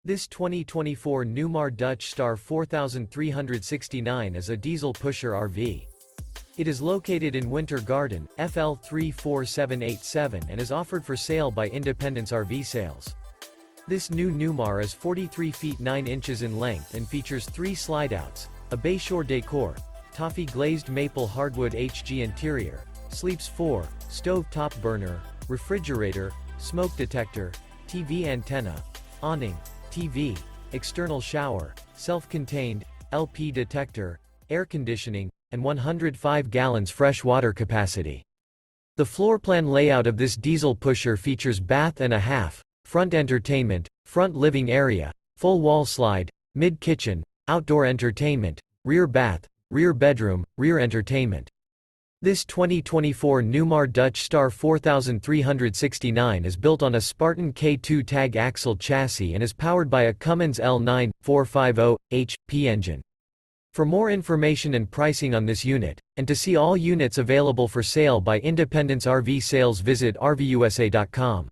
This 2024 Newmar Dutch Star 4369 is a diesel pusher RV. It is located in Winter Garden, FL 34787 and is offered for sale by Independence RV Sales. This new Newmar is 43 feet 9 inches in length and features 3 slideouts, a Bayshore Decor, Toffee Glazed Maple Hardwood-HG interior, sleeps 4, stove top burner, refrigerator, smoke detector, TV antenna, awning, TV, external shower, self-contained, LP detector, air conditioning, and 105 gallons fresh water capacity. The floor plan layout of this diesel pusher features bath and a half, front entertainment, front living area, full wall slide, mid-kitchen, outdoor entertainment, rear bath, rear bedroom, rear entertainment. This 2024 Newmar Dutch Star 4369 is built on a Spartan K2 Tag Axle chassis and is powered by a Cummins L9 450-HP engine. For more information and pricing on this unit, and to see all units available for sale by Independence RV Sales, visit RVUSA.com.